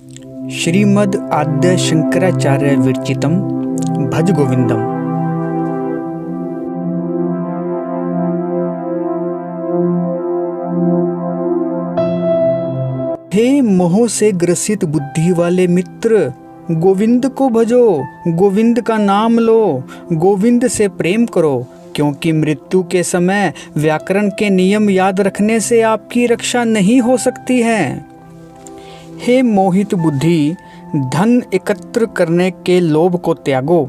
श्रीमद् आद्य शंकराचार्य विरचितम भज गोविंदम। हे मोह से ग्रसित बुद्धि वाले मित्र, गोविंद को भजो, गोविंद का नाम लो, गोविंद से प्रेम करो, क्योंकि मृत्यु के समय व्याकरण के नियम याद रखने से आपकी रक्षा नहीं हो सकती है। हे मोहित बुद्धि, धन एकत्र करने के लोभ को त्यागो,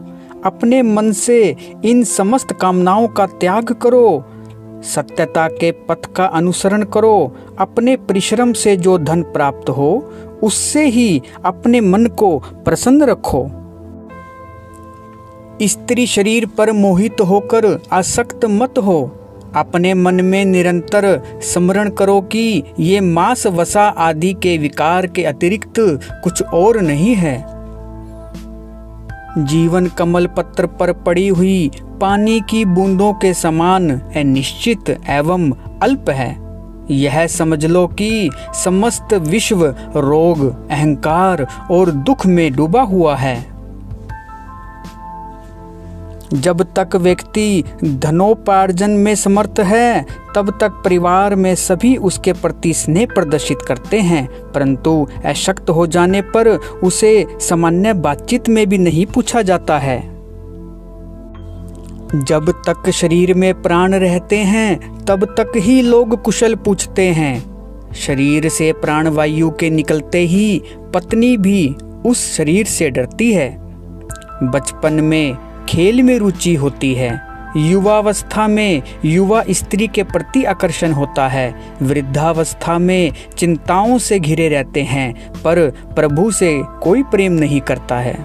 अपने मन से इन समस्त कामनाओं का त्याग करो, सत्यता के पथ का अनुसरण करो, अपने परिश्रम से जो धन प्राप्त हो उससे ही अपने मन को प्रसन्न रखो। स्त्री शरीर पर मोहित होकर आसक्त मत हो, अपने मन में निरंतर स्मरण करो कि ये मांस वसा आदि के विकार के अतिरिक्त कुछ और नहीं है। जीवन कमल पत्र पर पड़ी हुई पानी की बूंदों के समान अनिश्चित एवं अल्प है। यह समझ लो कि समस्त विश्व रोग, अहंकार और दुख में डूबा हुआ है। जब तक व्यक्ति धनोपार्जन में समर्थ है तब तक परिवार में सभी उसके प्रति स्नेह प्रदर्शित करते हैं, परंतु अशक्त हो जाने पर उसे सामान्य बातचीत में भी नहीं पूछा जाता है। जब तक शरीर में प्राण रहते हैं तब तक ही लोग कुशल पूछते हैं। शरीर से प्राणवायु के निकलते ही पत्नी भी उस शरीर से डरती है। बचपन में खेल में रुचि होती है, युवावस्था में युवा स्त्री के प्रति आकर्षण होता है, वृद्धावस्था में चिंताओं से घिरे रहते हैं, पर प्रभु से कोई प्रेम नहीं करता है।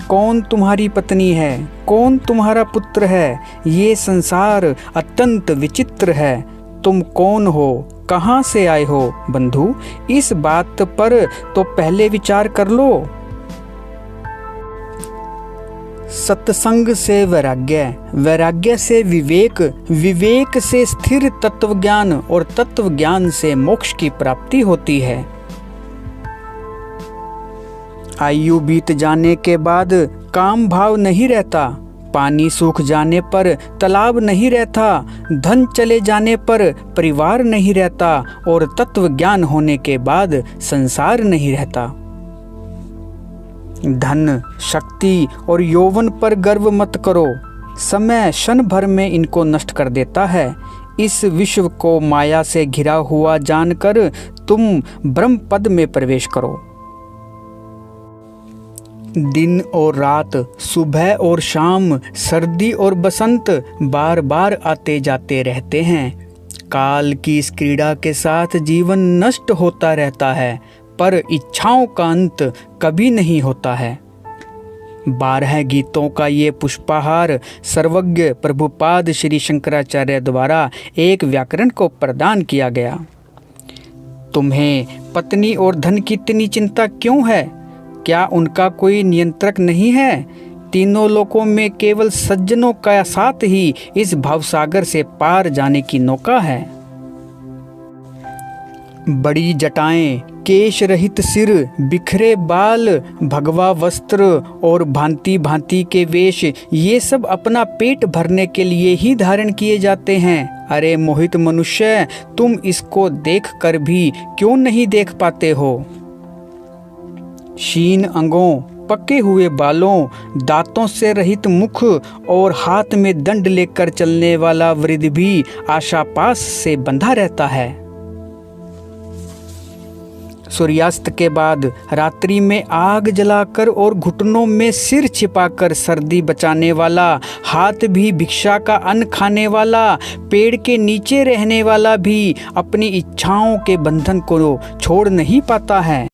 कौन तुम्हारी पत्नी है, कौन तुम्हारा पुत्र है, ये संसार अत्यंत विचित्र है। तुम कौन हो, कहाँ से आए हो बंधु, इस बात पर तो पहले विचार कर लो। सत्संग से वैराग्य, वैराग्य से विवेक, विवेक से स्थिर तत्व ज्ञान और तत्व ज्ञान से मोक्ष की प्राप्ति होती है। आयु बीत जाने के बाद काम भाव नहीं रहता, पानी सूख जाने पर तालाब नहीं रहता, धन चले जाने पर परिवार नहीं रहता और तत्व ज्ञान होने के बाद संसार नहीं रहता। धन, शक्ति और यौवन पर गर्व मत करो, समय क्षण भर में इनको नष्ट कर देता है। इस विश्व को माया से घिरा हुआ जानकर तुम ब्रह्म पद में प्रवेश करो। दिन और रात, सुबह और शाम, सर्दी और बसंत बार बार आते जाते रहते हैं। काल की इस क्रीड़ा के साथ जीवन नष्ट होता रहता है, पर इच्छाओं का अंत कभी नहीं होता है। 12 गीतों का ये पुष्पहार सर्वज्ञ प्रभुपाद श्री शंकराचार्य द्वारा एक व्याकरण को प्रदान किया गया। तुम्हें पत्नी और धन की इतनी चिंता क्यों है? क्या उनका कोई नियंत्रक नहीं है? तीनों लोकों में केवल सज्जनों का साथ ही इस भवसागर से पार जाने की नौका है। बड़ी जटाएं, केश रहित सिर, बिखरे बाल, भगवा वस्त्र और भांति भांति के वेश, ये सब अपना पेट भरने के लिए ही धारण किए जाते हैं। अरे मोहित मनुष्य, तुम इसको देख कर भी क्यों नहीं देख पाते हो? क्षीण अंगों, पके हुए बालों, दांतों से रहित मुख और हाथ में दंड लेकर चलने वाला वृद्ध भी आशापाश से बंधा रहता है। सूर्यास्त के बाद रात्रि में आग जलाकर और घुटनों में सिर छिपाकर सर्दी बचाने वाला, हाथ भी भिक्षा का अन्न खाने वाला, पेड़ के नीचे रहने वाला भी अपनी इच्छाओं के बंधन को छोड़ नहीं पाता है।